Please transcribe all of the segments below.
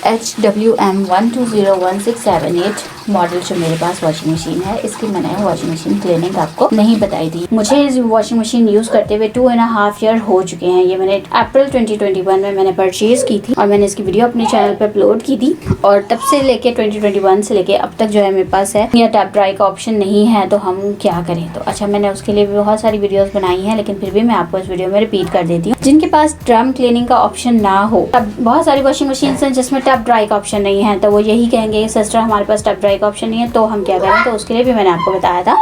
HWM120167 model जो मेरे पास washing machine है, इसकी मैंने वॉशिंग मशीन क्लीनिंग आपको नहीं बताई थी। मुझे इस वॉशिंग मशीन यूज़ करते हुए 2.5 ईयर हो चुके हैं। ये मैंने अप्रैल 2021 में मैंने परचेज़ की थी और मैंने इसकी वीडियो अपने चैनल पर अपलोड की थी। और तब से लेके 2021 से लेके अब तक जो है मेरे पास है या टैप ड्राई का ऑप्शन नहीं है, तो हम क्या करें। तो अच्छा, मैंने उसके लिए भी बहुत सारी वीडियोस बनाई हैं, लेकिन फिर भी मैं आपको इस वीडियो में रिपीट कर देती हूँ। जिनके पास ड्रम क्लीनिंग का ऑप्शन ना हो, अब बहुत सारी वॉशिंग मशीन हैं जिसमें टैप ड्राई का ऑप्शन नहीं है, तो वो यही कहेंगे सिस्टर हमारे पास टैप ड्राई का ऑप्शन नहीं है, तो हम क्या करें। तो उसके लिए भी मैंने आपको बताया था।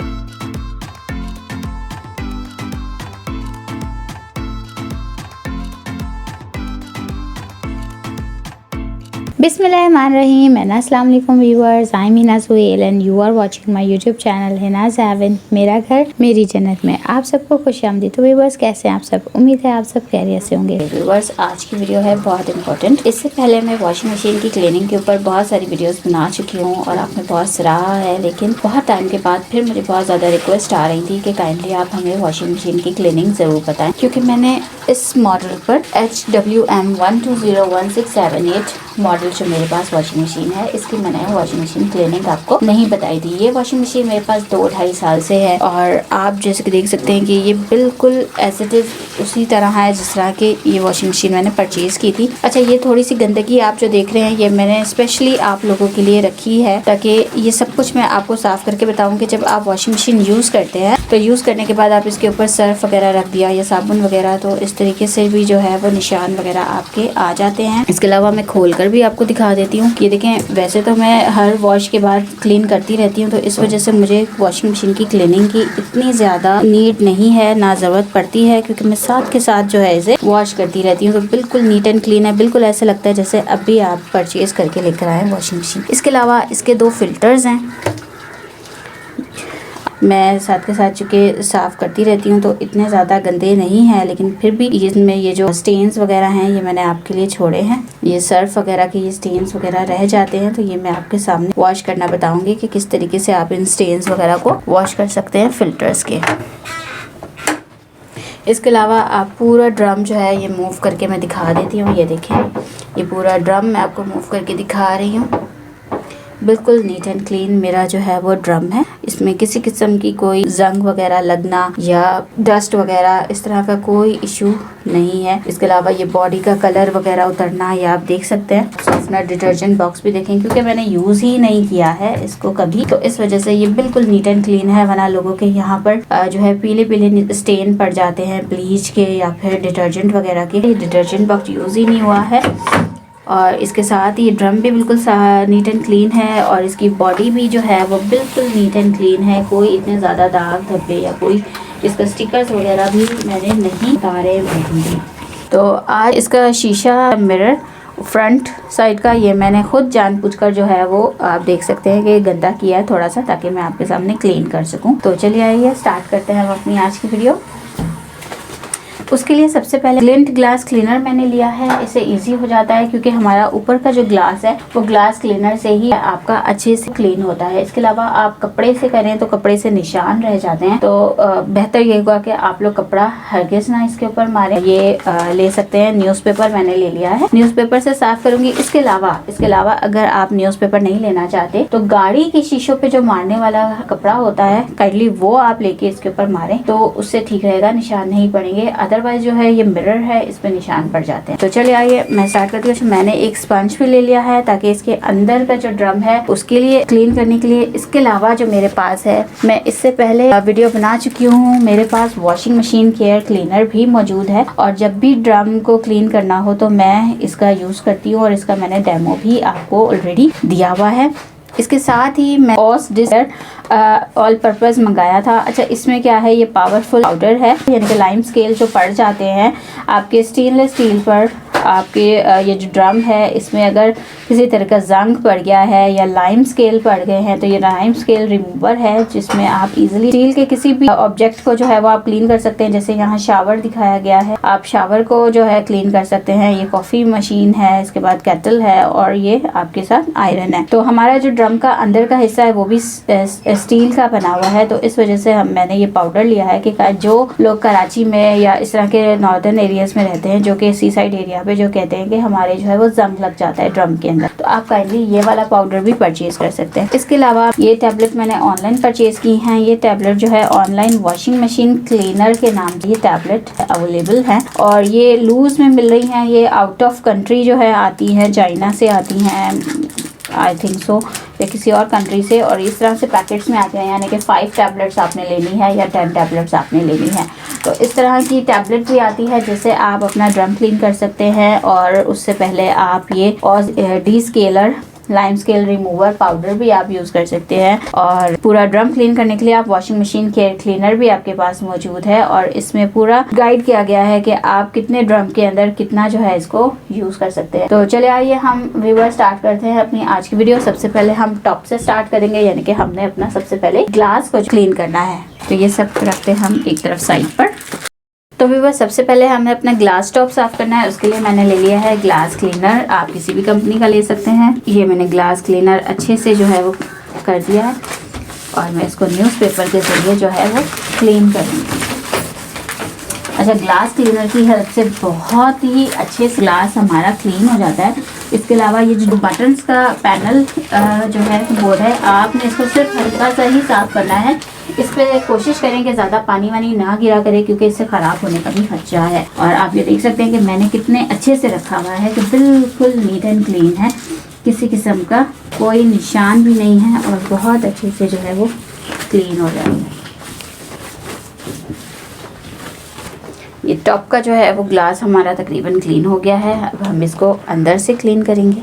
बिस्मिल्लाहिर्रहमानिर्रहीम एंड अस्सलाम वालेकुम viewers, I am Hina Suhail and you are watching my YouTube channel Hina's Heaven, मेरा घर मेरी जन्नत में। आप सबको खुशामदीद। तो व्यूअर्स, कैसे हैं आप सब? उम्मीद है आप सब खैरियत से होंगे। व्यूअर्स, आज की वीडियो है बहुत इंपॉर्टेंट। इससे पहले मैं वॉशिंग मशीन की क्लीनिंग के ऊपर बहुत सारी वीडियोस बना चुकी हूँ और आपने बहुत सराहा है, लेकिन बहुत टाइम के बाद फिर मुझे बहुत ज़्यादा रिक्वेस्ट आ रही थी कि काइंडली आप हमें वॉशिंग मशीन की क्लीनिंग ज़रूर बताएं, क्योंकि मैंने इस मॉडल पर HWM120167 मॉडल जो मेरे पास वॉशिंग मशीन है, इसकी मैंने वॉशिंग मशीन क्लीनिंग आपको नहीं बताई थी। ये वॉशिंग मशीन मेरे पास 2-2.5 साल से है और आप जैसे कि देख सकते हैं कि ये बिल्कुल एज इट इज़ उसी तरह है जिस तरह की ये वॉशिंग मशीन मैंने परचेज़ की थी। अच्छा, ये थोड़ी सी गंदगी आप जो देख रहे हैं, ये मैंने स्पेशली आप लोगों के लिए रखी है ताकि ये सब कुछ मैं आपको साफ़ करके बताऊँ कि जब आप वॉशिंग मशीन यूज़ करते हैं तो यूज़ करने के बाद आप इसके ऊपर सर्फ वगैरह रख दिया या साबुन वगैरह, तो इस तरीके से भी जो है वो निशान वगैरह आपके आ जाते हैं। इसके अलावा मैं खोल कर भी आपको दिखा देती हूँ। ये देखें, वैसे तो मैं हर वॉश के बाद क्लीन करती रहती हूँ, तो इस वजह से मुझे वॉशिंग मशीन की क्लीनिंग की इतनी ज़्यादा नीड नहीं है, ना ज़रूरत पड़ती है, क्योंकि मैं साथ के साथ जो है इसे वॉश करती रहती हूँ। तो बिल्कुल नीट एंड क्लीन है, बिल्कुल ऐसा लगता है जैसे अभी आप परचेज़ करके लेकर आए वॉशिंग मशीन। इसके अलावा इसके 2 फिल्टर्स हैं, मैं साथ के साथ चूँकि साफ़ करती रहती हूँ तो इतने ज़्यादा गंदे नहीं हैं, लेकिन फिर भी इसमें ये जो स्टेन्स वगैरह हैं ये मैंने आपके लिए छोड़े हैं। ये सर्फ वगैरह के ये स्टेन्स वगैरह रह जाते हैं, तो ये मैं आपके सामने वॉश करना बताऊँगी कि किस तरीके से आप इन स्टेन्स वगैरह को वॉश कर सकते हैं फ़िल्टर्स के। इसके अलावा आप पूरा ड्रम जो है ये मूव करके मैं दिखा देती हूँ। ये देखें, ये पूरा ड्रम मैं आपको मूव करके दिखा रही हूँ। बिल्कुल नीट एंड क्लीन मेरा जो है वो ड्रम है। इसमें किसी किस्म की कोई जंग वगैरह लगना या डस्ट वगैरह इस तरह का कोई इशू नहीं है। इसके अलावा ये बॉडी का कलर वगैरह उतरना ये आप देख सकते हैं। सॉफ्टनर डिटर्जेंट बॉक्स भी देखें, क्योंकि मैंने यूज़ ही नहीं किया है इसको कभी, तो इस वजह से ये बिल्कुल नीट एंड क्लीन है। वरना लोगों के यहाँ पर जो है पीले पीले स्टेन पड़ जाते हैं ब्लीच के या फिर डिटर्जेंट वगैरह के। डिटर्जेंट बॉक्स यूज़ ही नहीं हुआ है और इसके साथ ये ड्रम भी बिल्कुल नीट एंड क्लीन है और इसकी बॉडी भी जो है वो बिल्कुल नीट एंड क्लीन है। कोई इतने ज़्यादा दाग धब्बे या कोई इसका स्टिकर्स वगैरह भी मैंने नहीं उतारे हैं। तो आज इसका शीशा मिरर फ्रंट साइड का ये मैंने खुद जानबूझकर जो है वो आप देख सकते हैं कि गंदा किया है थोड़ा सा, ताकि मैं आपके सामने क्लीन कर सकूं। तो चलिए आइए स्टार्ट करते हैं हम अपनी आज की वीडियो। उसके लिए सबसे पहले ग्लिंट ग्लास क्लीनर मैंने लिया है। इससे इजी हो जाता है क्योंकि हमारा ऊपर का जो ग्लास है वो ग्लास क्लीनर से ही आपका अच्छे से क्लीन होता है। इसके अलावा आप कपड़े से करें तो कपड़े से निशान रह जाते हैं, तो बेहतर ये होगा कि आप लोग कपड़ा हरगिज ना इसके ऊपर मारे। ये ले सकते हैं न्यूज़पेपर, मैंने ले लिया है, न्यूज़पेपर से साफ करूंगी। इसके अलावा अगर आप न्यूज़पेपर नहीं लेना चाहते तो गाड़ी के शीशों पे जो मारने वाला कपड़ा होता है, काइंडली वो आप लेके इसके ऊपर मारें तो उससे ठीक रहेगा, निशान नहीं पड़ेंगे। अदरवाइज जो है ये मिरर है, इस पे निशान पड़ जाते हैं। तो चलिए आइए मैं स्टार्ट करती हूँ। मैंने एक स्पंज भी ले लिया है ताकि इसके अंदर का जो ड्रम है उसके लिए क्लीन करने के लिए। इसके अलावा जो मेरे पास है, मैं इससे पहले वीडियो बना चुकी हूँ, मेरे पास वॉशिंग मशीन केयर क्लीनर भी मौजूद है और जब भी ड्रम को क्लीन करना हो तो मैं इसका यूज करती हूँ और इसका मैंने डेमो भी आपको ऑलरेडी दिया हुआ है। इसके साथ ही मैं ऑस डिसर ऑल पर्पज़ मंगाया था। अच्छा, इसमें क्या है, ये पावरफुल पाउडर है, यानी कि लाइम स्केल जो पड़ जाते हैं आपके स्टेनलेस स्टील पर, आपके ये जो ड्रम है इसमें अगर किसी तरह का जंग पड़ गया है या लाइम स्केल पड़ गए हैं तो ये लाइम स्केल रिमूवर है जिसमें आप इजीली स्टील के किसी भी ऑब्जेक्ट को जो है वो आप क्लीन कर सकते हैं। जैसे यहाँ शावर दिखाया गया है, आप शावर को जो है क्लीन कर सकते हैं। ये कॉफ़ी मशीन है, इसके बाद केटल है और ये आपके साथ आयरन है। तो हमारा जो ड्रम का अंदर का हिस्सा है वो भी स्टील का बना हुआ है, तो इस वजह से मैंने ये पाउडर लिया है कि जो लोग कराची में या इस तरह के नॉर्दर्न एरियाज में रहते हैं जो कि सी साइड एरिया यहाँ पे जो कहते हैं कि हमारे जो है वो जंग लग जाता है ड्रम के अंदर, तो आप काइंडली ये वाला पाउडर भी परचेज कर सकते हैं। इसके अलावा ये टैबलेट मैंने ऑनलाइन परचेज की हैं। ये टैबलेट जो है ऑनलाइन वॉशिंग मशीन क्लीनर के नाम की ये टैबलेट अवेलेबल है और ये लूज में मिल रही हैं। ये आउट ऑफ कंट्री जो है आती है, चाइना से आती हैं आई थिंक सो, या किसी और कंट्री से, और इस तरह से पैकेट्स में आते हैं, यानी कि 5 टैबलेट्स आपने लेनी है या 10 टैबलेट्स आपने लेनी है। तो इस तरह की टैबलेट भी आती है जिससे आप अपना ड्रम क्लीन कर सकते हैं। और उससे पहले आप ये और D scalar lime scale remover powder भी आप यूज़ कर सकते हैं। और पूरा ड्रम क्लीन करने के लिए आप वॉशिंग मशीन केयर क्लीनर भी आपके पास मौजूद है और इसमें पूरा गाइड किया गया है कि आप कितने ड्रम के अंदर कितना जो है इसको यूज़ कर सकते हैं। तो चले आइए हम व्यूअर स्टार्ट करते हैं अपनी आज की वीडियो। सबसे पहले हम टॉप से स्टार्ट करेंगे, यानी कि हमने अपना सबसे पहले ग्लास को क्लीन करना है। तो ये सब रखते हैं हम एक तरफ साइड पर। तो व्यूअर्स सबसे पहले हमें अपना ग्लास टॉप साफ़ करना है। उसके लिए मैंने ले लिया है ग्लास क्लीनर, आप किसी भी कंपनी का ले सकते हैं। ये मैंने ग्लास क्लीनर अच्छे से जो है वो कर दिया है और मैं इसको न्यूज़पेपर के ज़रिए जो है वो क्लीन करूँगी। अच्छा, ग्लास क्लीनर की हेल्प से बहुत ही अच्छे से ग्लास हमारा क्लीन हो जाता है। इसके अलावा ये जो बटन्स का पैनल जो है बोर्ड है, आपने इसको सिर्फ हल्का सा ही साफ़ करना है। इस पर कोशिश करें कि ज़्यादा पानी वानी ना गिरा करें क्योंकि इससे ख़राब होने का भी खर्चा है। और आप ये देख सकते हैं कि मैंने कितने अच्छे से रखा हुआ है कि बिल्कुल नीट एंड क्लीन है, किसी किस्म का कोई निशान भी नहीं है और बहुत अच्छे से जो है वो क्लीन हो जाएगा। ये टॉप का जो है वो ग्लास हमारा तकरीबन क्लीन हो गया है। अब हम इसको अंदर से क्लीन करेंगे।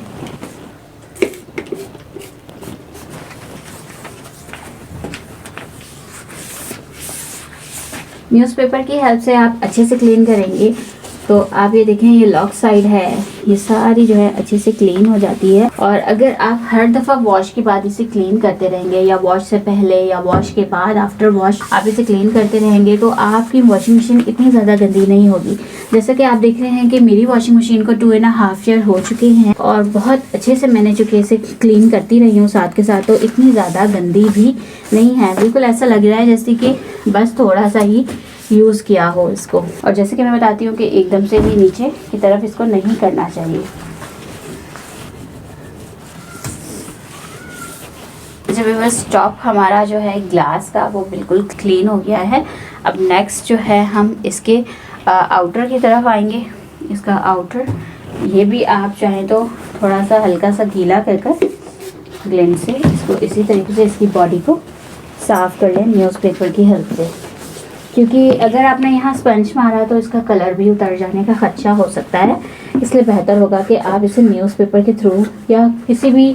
न्यूज़पेपर की हेल्प से आप अच्छे से क्लीन करेंगे तो आप ये देखें, ये लॉक साइड है, ये सारी जो है अच्छे से क्लीन हो जाती है। और अगर आप हर दफ़ा वॉश के बाद इसे क्लीन करते रहेंगे या वॉश से पहले या वॉश के बाद आफ्टर वॉश आप इसे क्लीन करते रहेंगे तो आपकी वॉशिंग मशीन इतनी ज़्यादा गंदी नहीं होगी। जैसा कि आप देख रहे हैं कि मेरी वॉशिंग मशीन को 2.5 ईयर हो चुके हैं और बहुत अच्छे से मैंने चुके इसे क्लीन करती रही हूँ साथ के साथ, तो इतनी ज़्यादा गंदी भी नहीं है। बिल्कुल ऐसा लग रहा है जैसे कि बस थोड़ा सा ही यूज़ किया हो इसको। और जैसे कि मैं बताती हूँ कि एकदम से भी नीचे की तरफ इसको नहीं करना चाहिए। जब बस टॉप हमारा जो है ग्लास का वो बिल्कुल क्लीन हो गया है। अब नेक्स्ट जो है हम इसके आउटर की तरफ आएंगे। इसका आउटर ये भी आप चाहें तो थोड़ा सा हल्का सा गीला कर कर ग्लेंड से इसको इसी तरीके से इसकी बॉडी को साफ़ कर लें न्यूज़पेपर की हेल्प से, क्योंकि अगर आपने यहाँ स्पंज मारा तो इसका कलर भी उतर जाने का खदशा हो सकता है। इसलिए बेहतर होगा कि आप इसे न्यूज़पेपर के थ्रू या किसी भी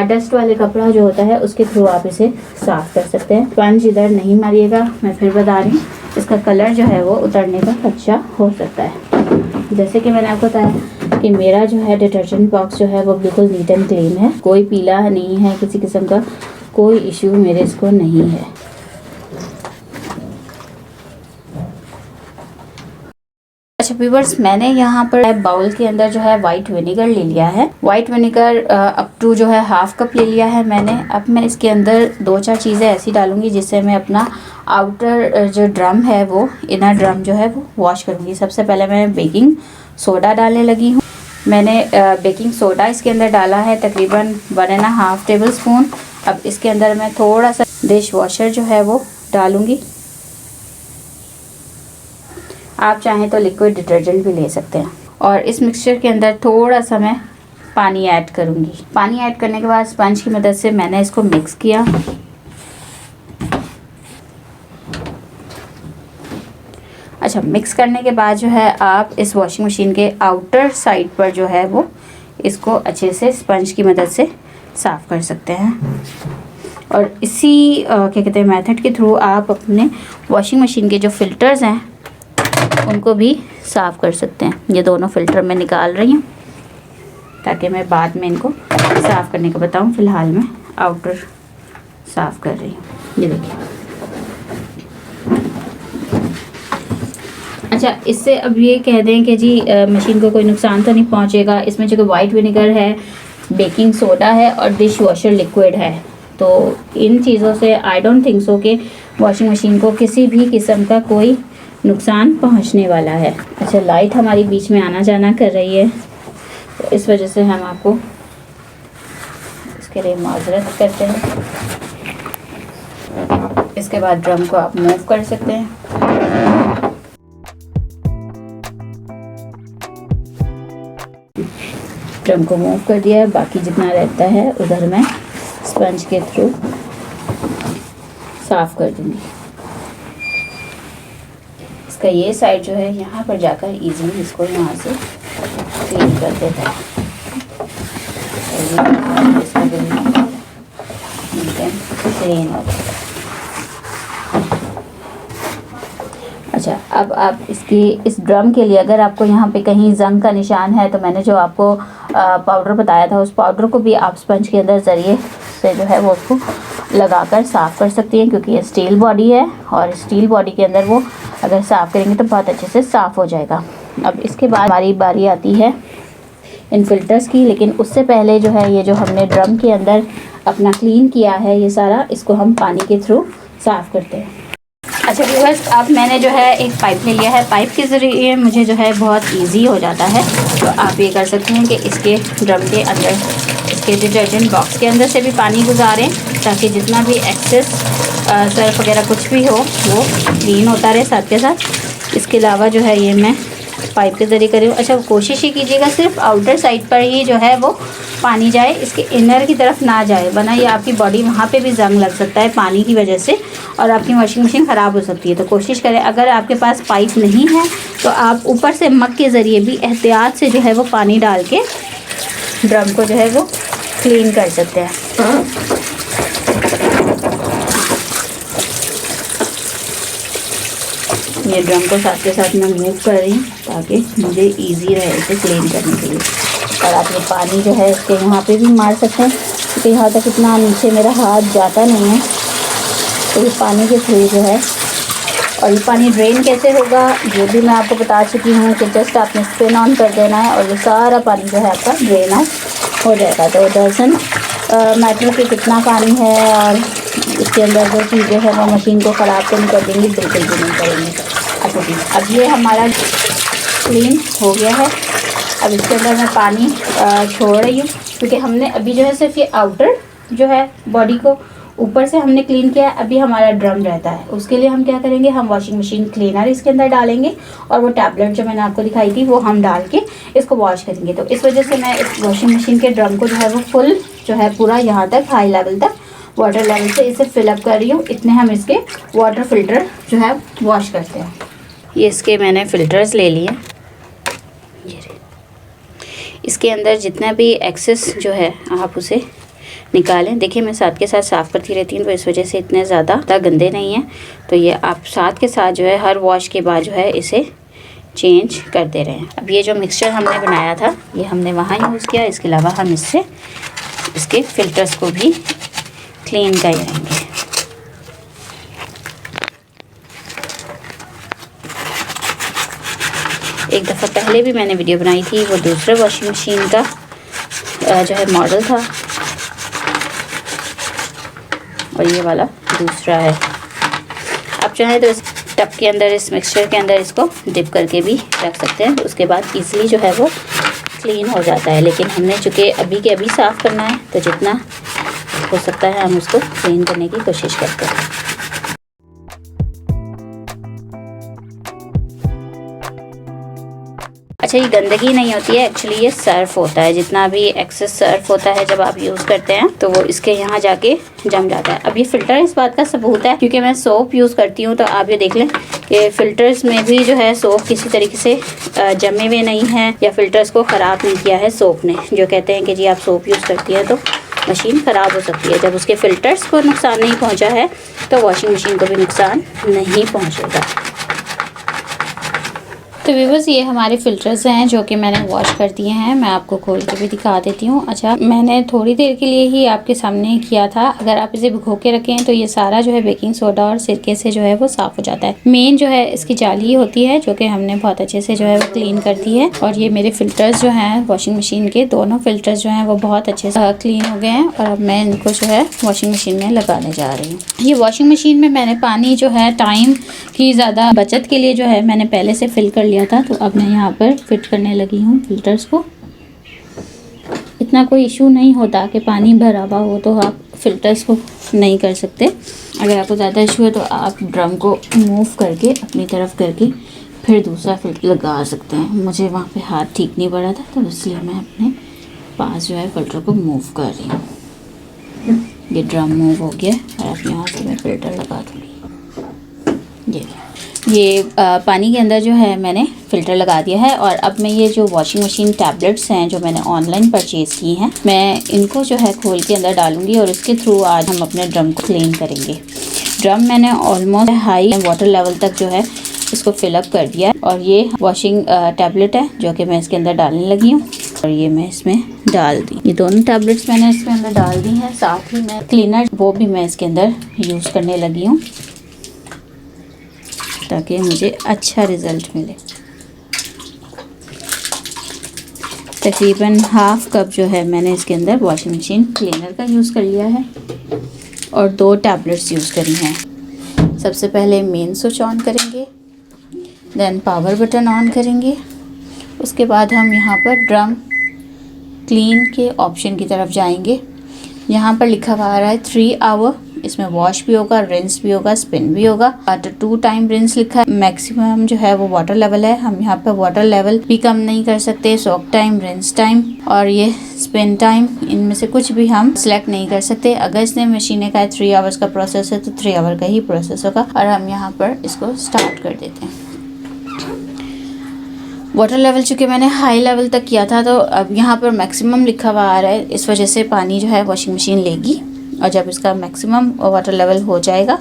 डस्ट वाले कपड़ा जो होता है उसके थ्रू आप इसे साफ़ कर सकते हैं। स्पंज इधर नहीं मारिएगा, मैं फिर बता रही हूँ, इसका कलर जो है वो उतरने का खदशा हो सकता है। जैसे कि मैंने आपको बताया कि मेरा जो है डिटर्जेंट बॉक्स जो है वो बिल्कुल नीट एंड क्लीन है, कोई पीला नहीं है, किसी किस्म का कोई इशू मेरे इसको नहीं है। अच्छा व्यूअर्स, मैंने यहाँ पर बाउल के अंदर जो है वाइट विनेगर ले लिया है। वाइट विनेगर अप टू जो है 1/2 कप ले लिया है मैंने। अब मैं इसके अंदर 2-4 चीज़ें ऐसी डालूंगी जिससे मैं अपना आउटर जो ड्रम है वो इनर ड्रम जो है वो वॉश करूँगी। सबसे पहले मैं बेकिंग सोडा डालने लगी हूँ। मैंने बेकिंग सोडा इसके अंदर डाला है तकरीबन 1.5 टेबल स्पून। अब इसके अंदर मैं थोड़ा सा डिश वॉशर जो है वो डालूँगी। आप चाहें तो लिक्विड डिटर्जेंट भी ले सकते हैं। और इस मिक्सचर के अंदर थोड़ा सा मैं पानी ऐड करूँगी। पानी ऐड करने के बाद स्पंज की मदद से मैंने इसको मिक्स किया। अच्छा, मिक्स करने के बाद जो है आप इस वॉशिंग मशीन के आउटर साइड पर जो है वो इसको अच्छे से स्पंज की मदद से साफ़ कर सकते हैं। और इसी क्या कहते हैं मेथड के थ्रू आप अपने वॉशिंग मशीन के जो फ़िल्टर्स हैं उनको भी साफ़ कर सकते हैं। ये दोनों फ़िल्टर मैं निकाल रही हूँ ताकि मैं बाद में इनको साफ़ करने का बताऊँ। फ़िलहाल मैं आउटर साफ़ कर रही हूँ। ये देखिए। अच्छा, इससे अब ये कह दें कि जी मशीन को कोई नुकसान तो नहीं पहुँचेगा। इसमें जो कि वाइट विनेगर है, बेकिंग सोडा है और डिश वॉशर लिक्विड है, तो इन चीज़ों से आई डोंट थिंक सो कि वॉशिंग मशीन को किसी भी किस्म का कोई नुकसान पहुंचने वाला है। अच्छा, लाइट हमारी बीच में आना जाना कर रही है, तो इस वजह से हम आपको इसके लिए माजरत करते हैं। इसके बाद ड्रम को आप मूव कर सकते हैं। ड्रम को मूव कर दिया है, बाकी जितना रहता है उधर मैं स्पंज के थ्रू साफ कर दूंगी। इसका ये साइड जो है यहाँ पर जाकर इजीली इसको यहाँ से क्लीन कर देता है। इसका क्लीन हो जाता है। अच्छा, अब आप इस ड्रम के लिए अगर आपको यहाँ पे कहीं जंग का निशान है, तो मैंने जो आपको पाउडर बताया था, उस पाउडर को भी आप स्पंज के अंदर ज़रिए से जो है वो उसको लगाकर साफ़ कर सकती हैं, क्योंकि ये स्टील बॉडी है और स्टील बॉडी के अंदर वो अगर साफ़ करेंगे तो बहुत अच्छे से साफ़ हो जाएगा। अब इसके बाद हमारी बारी आती है इन फिल्टर्स की, लेकिन उससे पहले जो है ये जो हमने ड्रम के अंदर अपना क्लीन किया है ये सारा, इसको हम पानी के थ्रू साफ़ करते हैं। अच्छा व्यूअर्स, अब मैंने जो है एक पाइप ले लिया है। पाइप के ज़रिए मुझे जो है बहुत इजी हो जाता है, तो आप ये कर सकते हैं कि इसके ड्रम के अंदर, इसके डिटर्जेंट बॉक्स के अंदर से भी पानी गुजारें, ताकि जितना भी एक्सेस सर्फ वगैरह कुछ भी हो वो क्लीन होता रहे साथ के साथ। इसके अलावा जो है ये मैं पाइप के ज़रिए कर रही हूँ। अच्छा, कोशिश ही कीजिएगा सिर्फ आउटर साइड पर ही जो है वो पानी जाए, इसके इनर की तरफ ना जाए, वरना ये आपकी बॉडी वहाँ पे भी जंग लग सकता है पानी की वजह से, और आपकी वॉशिंग मशीन ख़राब हो सकती है। तो कोशिश करें, अगर आपके पास पाइप नहीं है तो आप ऊपर से मग के ज़रिए भी एहतियात से जो है वो पानी डाल के ड्रम को जो है वो क्लीन कर सकते हैं। ये ड्रम को साथ के साथ मैं मूव कर रही हूँ ताकि मुझे इजी रहे इसे क्लीन करने के लिए। और आप ये पानी जो है इसके यहाँ पे भी मार सकते हैं, क्योंकि यहाँ तक इतना नीचे मेरा हाथ जाता नहीं है, तो ये पानी के थ्रू जो है। और ये पानी ड्रेन कैसे होगा ये भी मैं आपको बता चुकी हूँ कि जस्ट आपने स्पिन ऑन कर देना है और ये सारा पानी जो है आपका ड्रेन आउट हो जाएगा। तो दरअसल मैटर कि कितना पानी है और इसके अंदर जो चीज़ें हैं वो मशीन को ख़राब तो नहीं कर देंगी, बिल्कुल भी नहीं करेंगे। अच्छा जी, अब ये हमारा क्लीन हो गया है। अब इसके अंदर मैं पानी छोड़ रही हूँ, क्योंकि हमने अभी जो है सिर्फ ये आउटर जो है बॉडी को ऊपर से हमने क्लीन किया है। अभी हमारा ड्रम रहता है, उसके लिए हम क्या करेंगे, हम वॉशिंग मशीन क्लीनर इसके अंदर डालेंगे और वो टैबलेट जो मैंने आपको दिखाई थी वो हम डाल के इसको वॉश करेंगे। तो इस वजह से मैं इस वॉशिंग मशीन के ड्रम को जो है वो फुल जो है पूरा यहाँ तक हाई लेवल तक वाटर लेवल से इसे फिलअप कर रही हूँ। इतने हम इसके वाटर फिल्टर जो है वॉश करते हैं। ये इसके मैंने फ़िल्टर्स ले लिए, इसके अंदर जितना भी एक्सेस जो है आप उसे निकालें। देखिए मैं साथ के साथ साफ़ करती रहती हूँ, तो इस वजह से इतने ज़्यादा गंदे नहीं हैं। तो ये आप साथ के साथ जो है हर वॉश के बाद जो है इसे चेंज करते रहें। अब ये जो मिक्सचर हमने बनाया था ये हमने वहाँ यूज़ किया, इसके अलावा हम इससे इसके फ़िल्टर्स को भी क्लीन करेंगे। एक दफ़ा पहले भी मैंने वीडियो बनाई थी, वो दूसरे वॉशिंग मशीन का जो है मॉडल था, और ये वाला दूसरा है। आप चाहें तो इस टब के अंदर, इस मिक्सचर के अंदर इसको डिप करके भी रख सकते हैं, तो उसके बाद इजीली जो है वो क्लीन हो जाता है। लेकिन हमने चूँकि अभी के अभी साफ़ करना है, तो जितना हो सकता है हम उसको क्लीन करने की कोशिश करते हैं। अच्छा, ये गंदगी नहीं होती है, एक्चुअली ये सर्फ होता है। जितना भी एक्सेस सर्फ होता है जब आप यूज़ करते हैं तो वो इसके यहाँ जाके जम जाता है। अब ये फ़िल्टर इस बात का सबूत है, क्योंकि मैं सोप यूज़ करती हूँ, तो आप ये देख लें कि फ़िल्टर्स में भी जो है सोप किसी तरीके से जमे हुए नहीं हैं, या फ़िल्टर्स को ख़राब नहीं किया है सोप ने। जो कहते हैं कि जी आप सोप यूज़ करती हैं तो मशीन ख़राब हो सकती है, जब उसके फ़िल्टर्स को नुकसान नहीं पहुँचा है तो वॉशिंग मशीन को भी नुकसान नहीं पहुँचेगा। तो व्यूअर्स ये हमारे फ़िल्टर्स हैं जो कि मैंने वॉश कर दिए हैं। मैं आपको खोल के भी दिखा देती हूँ। अच्छा, मैंने थोड़ी देर के लिए ही आपके सामने किया था। अगर आप इसे भिगो के रखें तो ये सारा जो है बेकिंग सोडा और सिरके से जो है वो साफ़ हो जाता है। मेन जो है इसकी जाली होती है जो कि हमने बहुत अच्छे से जो है वो क्लीन कर दी है। और ये मेरे फ़िल्टर्स जो हैं वॉशिंग मशीन के, दोनों फ़िल्टर्स जो हैं वो बहुत अच्छे से क्लीन हो गए हैं। और अब मैं इनको जो है वॉशिंग मशीन में लगाने जा रही हूँ। ये वॉशिंग मशीन में मैंने पानी जो है टाइम की ज़्यादा बचत के लिए जो है मैंने पहले से फिल कर लिया था, तो अब मैं यहाँ पर फिट करने लगी हूँ फ़िल्टर्स को। इतना कोई इशू नहीं होता कि पानी भरा हुआ हो तो आप फ़िल्टर्स को नहीं कर सकते। अगर आपको ज़्यादा इशू है तो आप ड्रम को मूव करके अपनी तरफ करके फिर दूसरा फिल्टर लगा सकते हैं। मुझे वहाँ पे हाथ ठीक नहीं पड़ा था तो इसलिए मैं अपने पास जो है फ़िल्टर को मूव कर रही हूँ। ये ड्रम मूव हो गया और अब यहाँ से मैं फ़िल्टर लगा दूँगी। ये पानी के अंदर जो है मैंने फ़िल्टर लगा दिया है। और अब मैं ये जो वॉशिंग मशीन टैबलेट्स हैं जो मैंने ऑनलाइन परचेज़ की हैं, मैं इनको जो है खोल के अंदर डालूँगी और इसके थ्रू आज हम अपने ड्रम को क्लीन करेंगे। ड्रम मैंने ऑलमोस्ट हाई वाटर लेवल तक जो है इसको फिलअप कर दिया है। और ये वॉशिंग टैबलेट है जो कि मैं इसके अंदर डालने लगी हूँ और ये मैं इसमें डाल दी। ये दोनों टैबलेट्स मैंने इसके अंदर डाल दी हैं। साथ ही मैं क्लीनर वो भी मैं इसके अंदर यूज़ करने लगी हूँ ताकि मुझे अच्छा रिज़ल्ट मिले। तकरीबन हाफ़ कप जो है मैंने इसके अंदर वॉशिंग मशीन क्लीनर का यूज़ कर लिया है और 2 टैबलेट्स यूज़ करी हैं। सबसे पहले मेन स्विच ऑन करेंगे, देन पावर बटन ऑन करेंगे। उसके बाद हम यहाँ पर ड्रम क्लीन के ऑप्शन की तरफ जाएंगे। यहाँ पर लिखा हुआ आ रहा है 3 आवर। इसमें वॉश भी होगा, रिंस भी होगा, स्पिन भी होगा। बट 2 टाइम रिंस लिखा है। मैक्सिमम जो है वो वाटर लेवल है, हम यहाँ पे वाटर लेवल भी कम नहीं कर सकते। सोक टाइम, रिंस टाइम और ये स्पिन टाइम, इनमें से कुछ भी हम सिलेक्ट नहीं कर सकते। अगर इसने मशीन ने कहा 3 आवर्स का प्रोसेस है तो 3 आवर का ही प्रोसेस होगा। और हम यहाँ पर इसको स्टार्ट कर देते हैं। वाटर लेवल चूँकि मैंने हाई लेवल तक किया था तो अब यहाँ पर मैक्सिमम लिखा हुआ आ रहा है। इस वजह से पानी जो है वॉशिंग मशीन लेगी और जब इसका मैक्सिमम वाटर लेवल हो जाएगा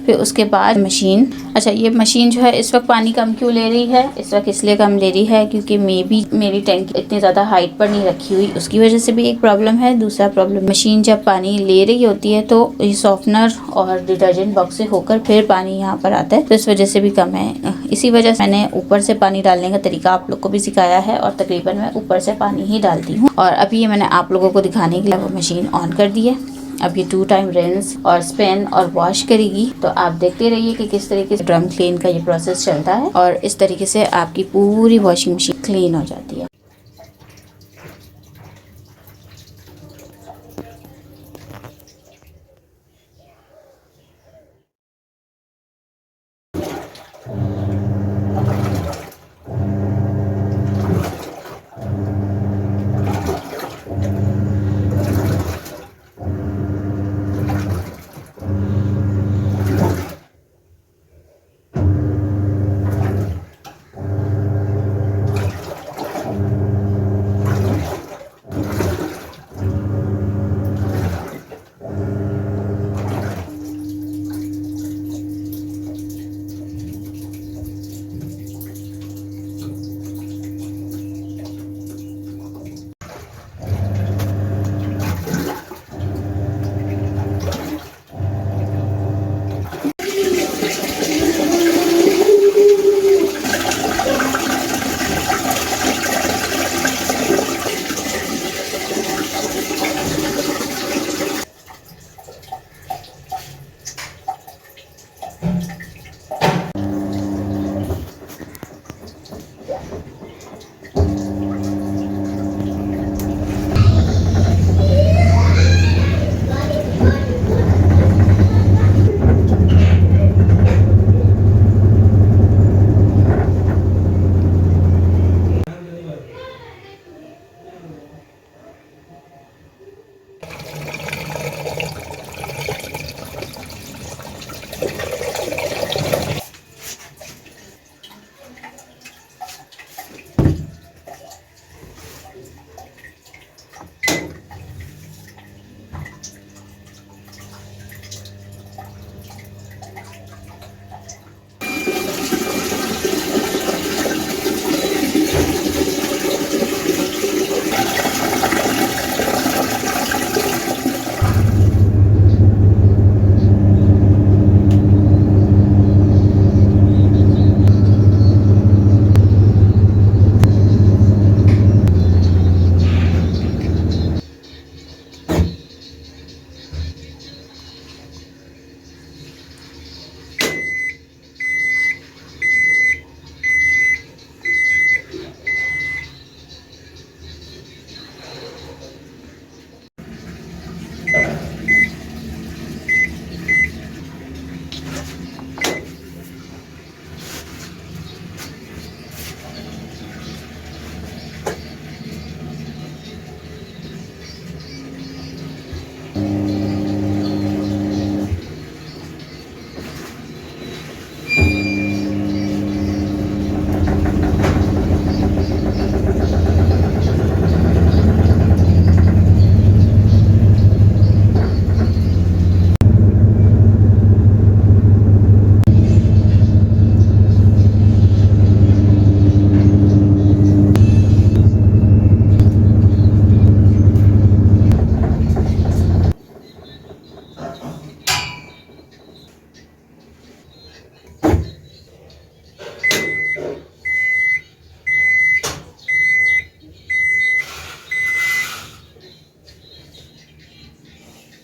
फिर उसके बाद मशीन, अच्छा ये मशीन जो है इस वक्त पानी कम क्यों ले रही है, इस वक्त इसलिए कम ले रही है क्योंकि मेरी टैंक इतनी ज़्यादा हाइट पर नहीं रखी हुई, उसकी वजह से भी एक प्रॉब्लम है। दूसरा प्रॉब्लम, मशीन जब पानी ले रही होती है तो ये सॉफ्टनर और डिटर्जेंट बॉक्स से होकर फिर पानी यहाँ पर आता है, तो इस वजह से भी कम है। इसी वजह से मैंने ऊपर से पानी डालने का तरीका आप लोग को भी सिखाया है और तकरीबन मैं ऊपर से पानी ही डालती हूँ। और अभी ये मैंने आप लोगों को दिखाने के लिए वो मशीन ऑन कर दी है। अब ये 2 टाइम रिंस और स्पिन और वॉश करेगी, तो आप देखते रहिए कि किस तरीके से ड्रम क्लीन का ये प्रोसेस चलता है और इस तरीके से आपकी पूरी वॉशिंग मशीन क्लीन हो जाती है।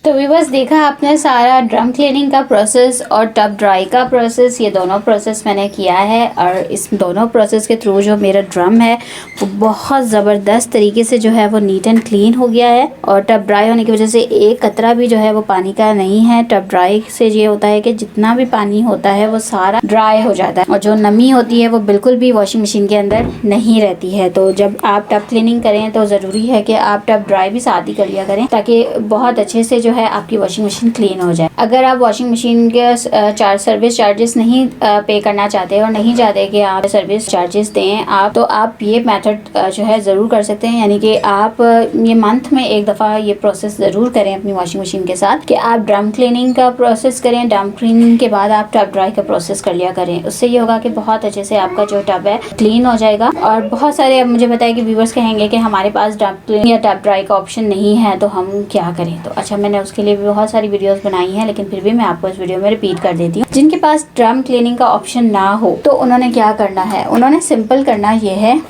तो व्यूअर्स देखा आपने सारा ड्रम क्लीनिंग का प्रोसेस और टब ड्राई का प्रोसेस, ये दोनों प्रोसेस मैंने किया है। और इस दोनों प्रोसेस के थ्रू जो मेरा ड्रम है वो बहुत ज़बरदस्त तरीके से जो है वो नीट एंड क्लीन हो गया है। और टब ड्राई होने की वजह से एक कतरा भी जो है वो पानी का नहीं है। टब ड्राई से ये होता है कि जितना भी पानी होता है वो सारा ड्राई हो जाता है और जो नमी होती है वो बिल्कुल भी वॉशिंग मशीन के अंदर नहीं रहती है। तो जब आप टब क्लीनिंग करें तो ज़रूरी है कि आप टब ड्राई भी साथ ही कर लिया करें ताकि बहुत अच्छे से जो है आपकी वॉशिंग मशीन क्लीन हो जाए। अगर आप वॉशिंग मशीन के सर्विस चार्जेस नहीं पे करना चाहते और नहीं चाहते कि आप सर्विस चार्जेस दें आप, तो आप ये मेथड जो है ज़रूर कर सकते हैं। यानी कि आप ये मंथ में एक दफ़ा ये प्रोसेस ज़रूर करें अपनी वॉशिंग मशीन के साथ कि आप ड्रम क्लीनिंग का प्रोसेस करें। ड्रम क्लीनिंग के बाद आप टब ड्राई का प्रोसेस कर लिया करें। उससे ये होगा कि बहुत अच्छे से आपका जो टब है क्लीन हो जाएगा। और बहुत सारे अब मुझे बताया कि व्यूवर्स कहेंगे कि हमारे पास ड्रम क्लीनिंग या टब ड्राई का ऑप्शन नहीं है तो हम क्या करें। तो अच्छा, मैंने उसके लिए भी बहुत सारी वीडियोस बनाई हैं, लेकिन फिर भी मैं आपको इस वीडियो में रिपीट कर देती हूँ। जिनके पास ड्रम क्लीनिंग का ऑप्शन ना हो तो उन्होंने क्या करना है, उन्होंने सिंपल करना ये है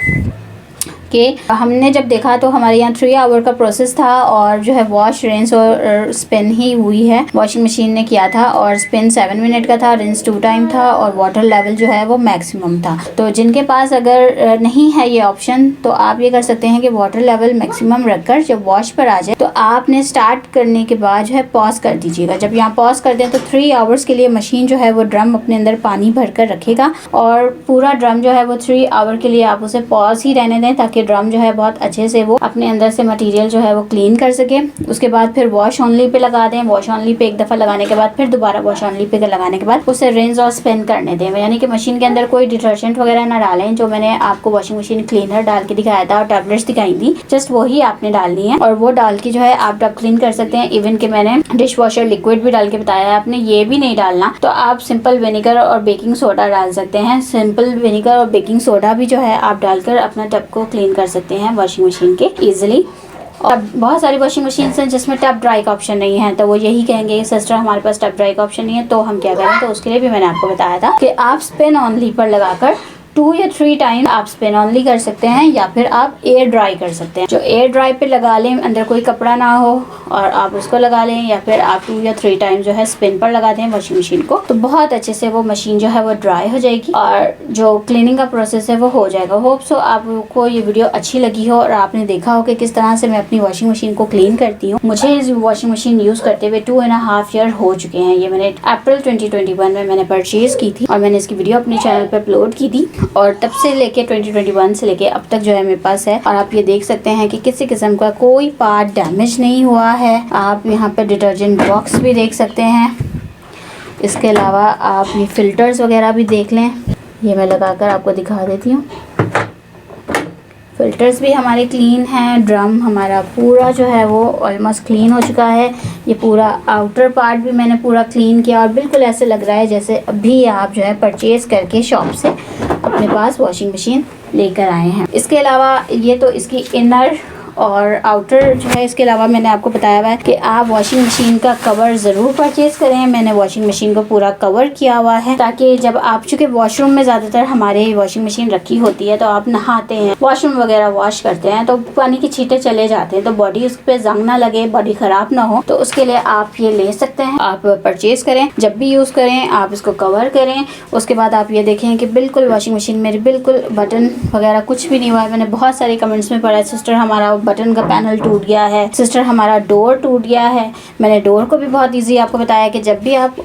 कि हमने जब देखा तो हमारे यहाँ 3 आवर का प्रोसेस था और जो है वॉश, रिंस और स्पिन ही हुई है। वॉशिंग मशीन ने किया था और स्पिन 7 मिनट का था, रिंस 2 टाइम था और वाटर लेवल जो है वो मैक्सिमम था। तो जिनके पास अगर नहीं है ये ऑप्शन तो आप ये कर सकते हैं कि वाटर लेवल मैक्सिमम रखकर जब वॉश पर आ जाए तो आपने स्टार्ट करने के बाद जो है पॉज कर दीजिएगा। जब यहाँ पॉज कर दें तो 3 आवर्स के लिए मशीन जो है वो ड्रम अपने अंदर पानी भर कर रखेगा और पूरा ड्रम जो है वो 3 आवर के लिए आप उसे पॉज ही रहने दें ताकि ड्रम जो है बहुत अच्छे से वो अपने अंदर से मटेरियल जो है वो क्लीन कर सके। उसके बाद फिर वॉश ओनली पे लगा दें। वॉश ओनली पे एक दफ़ा लगाने के बाद फिर दोबारा वॉश ओनली पे लगाने के बाद उसे रिंस और स्पिन करने दें। यानी कि मशीन के अंदर कोई डिटर्जेंट वगैरह ना डालें। जो मैंने आपको वॉशिंग मशीन क्लीनर डाल के दिखाया था और टैबलेट्स दिखाई थी, जस्ट वही आपने डालनी है और वो डाल के जो है आप टब क्लीन कर सकते हैं। इवन कि मैंने डिश वॉशर लिक्विड भी डाल के बताया है, आपने ये भी नहीं डालना तो आप सिंपल विनेगर और बेकिंग सोडा डाल सकते हैं। सिंपल विनेगर और बेकिंग सोडा भी जो है आप डालकर अपना टब को क्लीन कर सकते हैं वॉशिंग मशीन के इजीली। और बहुत सारी वॉशिंग मशीन हैं जिसमें टब ड्राई का ऑप्शन नहीं है तो वो यही कहेंगे सिस्टर हमारे पास टब ड्राई का ऑप्शन नहीं है, तो हम क्या करें। तो उसके लिए भी मैंने आपको बताया था कि आप स्पिन ऑनली पर लगाकर 2 या 3 टाइम आप स्पिन ऑनली कर सकते हैं या फिर आप एयर ड्राई कर सकते हैं। जो एयर ड्राई पे लगा लें, अंदर कोई कपड़ा ना हो और आप उसको लगा लें, या फिर आप 2 या 3 टाइम जो है स्पिन पर लगा दें वॉशिंग मशीन को, तो बहुत अच्छे से वो मशीन जो है वो ड्राई हो जाएगी और जो क्लीनिंग का प्रोसेस है वो हो जाएगा। होप सो आपको ये वीडियो अच्छी लगी हो और आपने देखा हो कि किस तरह से मैं अपनी वॉशिंग मशीन को क्लीन करती हूँ। मुझे इस वॉशिंग मशीन यूज़ करते हुए 2.5 ईयर हो चुके हैं। ये मैंने अप्रैल 2021 में मैंने परचेज की थी और मैंने इसकी वीडियो अपने चैनल पर अपलोड की थी और तब से लेके 2021 से लेके अब तक जो है मेरे पास है। और आप ये देख सकते हैं कि किसी किस्म का कोई पार्ट डैमेज नहीं हुआ है। आप यहाँ पे डिटर्जेंट बॉक्स भी देख सकते हैं। इसके अलावा आप ये फिल्टर्स वगैरह भी देख लें। ये मैं लगाकर आपको दिखा देती हूँ। फिल्टर्स भी हमारे क्लीन हैं। ड्रम हमारा पूरा जो है वो ऑलमोस्ट क्लीन हो चुका है। ये पूरा आउटर पार्ट भी मैंने पूरा क्लीन किया और बिल्कुल ऐसे लग रहा है जैसे अभी आप जो है परचेज करके शॉप से अपने पास वॉशिंग मशीन लेकर आए हैं। इसके अलावा ये तो इसकी इनर और आउटर जो है, इसके अलावा मैंने आपको बताया हुआ है कि आप वॉशिंग मशीन का कवर ज़रूर परचेज करें। मैंने वॉशिंग मशीन को पूरा कवर किया हुआ है ताकि जब आप, चूँकि वॉशरूम में ज़्यादातर हमारे वॉशिंग मशीन रखी होती है तो आप नहाते हैं, वॉशरूम वगैरह वॉश करते हैं तो पानी की छींटे चले जाते हैं तो बॉडी उस पर जंग ना लगे, बॉडी ख़राब ना हो, तो उसके लिए आप ये ले सकते हैं। आप परचेज़ करें, जब भी यूज़ करें आप इसको कवर करें। उसके बाद आप ये देखें कि बिल्कुल वॉशिंग मशीन मेरी बिल्कुल बटन वगैरह कुछ भी नहीं हुआ है। मैंने बहुत सारे कमेंट्स में पढ़ा है सिस्टर हमारा बटन का पैनल टूट गया है, सिस्टर हमारा डोर टूट गया है। मैंने डोर को भी बहुत इजी आपको बताया कि जब भी आप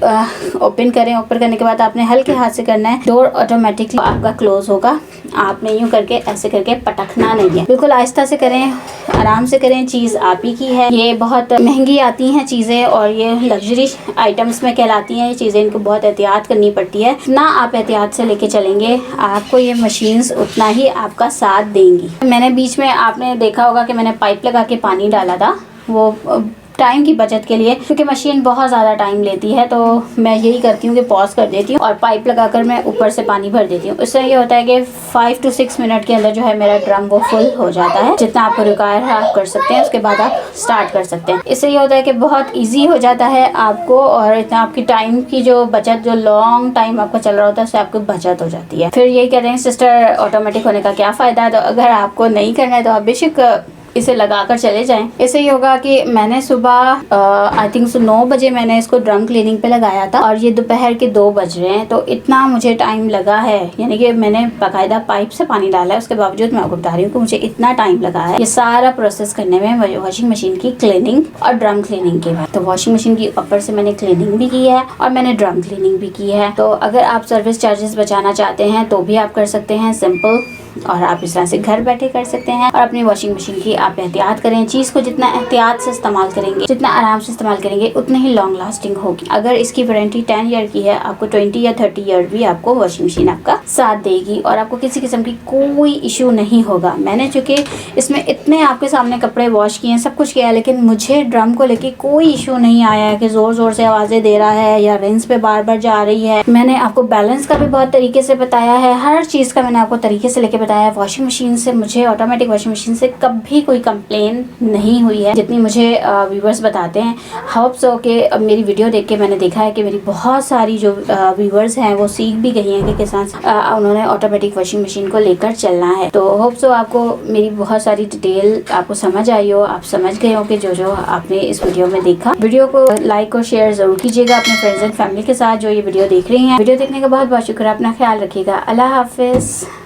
ओपन करें, ओपन करने के बाद आपने हल्के हाथ से करना है, डोर ऑटोमेटिकली आपका क्लोज होगा। आपने यूँ करके ऐसे करके पटकना नहीं है, बिल्कुल आहिस्ता से करें, आराम से करें। चीज़ आप ही की है। ये बहुत महंगी आती हैं चीज़ें और ये लग्जरी आइटम्स में कहलाती हैं ये चीज़ें, इनको बहुत एहतियात करनी पड़ती है। ना आप एहतियात से लेके चलेंगे आपको ये मशीन्स उतना ही आपका साथ देंगी। मैंने बीच में आपने देखा होगा कि मैंने पाइप लगा के पानी डाला था, वो टाइम की बचत के लिए, क्योंकि मशीन बहुत ज़्यादा टाइम लेती है तो मैं यही करती हूँ कि पॉज कर देती हूँ और पाइप लगाकर मैं ऊपर से पानी भर देती हूँ। इससे ये होता है कि 5 to 6 मिनट के अंदर जो है मेरा ड्रम वो फुल हो जाता है। जितना आपको रिक्वायर है आप कर सकते हैं, उसके बाद आप स्टार्ट कर सकते हैं। इससे ये होता है कि बहुत ईजी हो जाता है आपको और इतना आपकी टाइम की जो बचत, जो लॉन्ग टाइम आपको चल रहा होता है उससे आपको बचत हो जाती है। फिर यही कह रहे हैं सिस्टर ऑटोमेटिक होने का क्या फ़ायदा है। तो अगर आपको नहीं करना है तो आप बेशक इसे लगाकर चले जाएं। इससे ये होगा कि मैंने सुबह आई थिंक 9 बजे मैंने इसको ड्रम क्लीनिंग पे लगाया था और ये दोपहर के 2 बज रहे हैं, तो इतना मुझे टाइम लगा है, यानी कि मैंने बाकायदा पाइप से पानी डाला है, उसके बावजूद मैं आपको बता रही हूँ कि मुझे इतना टाइम लगा है ये सारा प्रोसेस करने में, वॉशिंग मशीन की क्लीनिंग और ड्रम क्लीनिंग के बाद। तो वॉशिंग मशीन की ऊपर से मैंने क्लीनिंग भी की है और मैंने ड्रम क्लीनिंग भी की है। तो अगर आप सर्विस चार्जेस बचाना चाहते हैं तो भी आप कर सकते हैं सिंपल, और आप इस तरह से घर बैठे कर सकते हैं। और अपनी वॉशिंग मशीन की आप एहतियात करें, चीज़ को जितना एहतियात से इस्तेमाल करेंगे, जितना आराम से इस्तेमाल करेंगे, उतनी ही लॉन्ग लास्टिंग होगी। अगर इसकी वारंटी 10 ईयर की है, आपको 20 या 30 ईयर भी आपको वॉशिंग मशीन आपका साथ देगी और आपको किसी किस्म की कोई इशू नहीं होगा। मैंने चूँकि इसमें इतने आपके सामने कपड़े वॉश किए हैं, सब कुछ किया है, लेकिन मुझे ड्रम को लेके कोई इशू नहीं आया है कि ज़ोर ज़ोर से आवाज़ें दे रहा है या रिंस पे बार बार जा रही है। मैंने आपको बैलेंस का भी बहुत तरीके से बताया है, हर चीज़ का मैंने आपको तरीके से लेके बताया है। वॉशिंग मशीन से मुझे, ऑटोमेटिक वॉशिंग मशीन से कभी कोई कंप्लेन नहीं हुई है, जितनी मुझे व्यूवर्स बताते हैं। होप सो कि मेरी वीडियो देख के मैंने देखा है कि मेरी बहुत सारी जो व्यूवर्स हैं वो सीख भी गई हैं कि किस तरह से उन्होंने ऑटोमेटिक वॉशिंग मशीन को लेकर चलना है। तो होप सो आपको मेरी बहुत सारी डिटेल आपको समझ आई हो, आप समझ गए हो कि जो आपने इस वीडियो में देखा। वीडियो को लाइक और शेयर जरूर कीजिएगा अपने फ्रेंड्स एंड फैमिली के साथ जो ये वीडियो देख रही हैं। वीडियो देखने का बहुत बहुत शुक्रिया, अपना ख्याल रखिएगा, अल्लाह हाफिज़।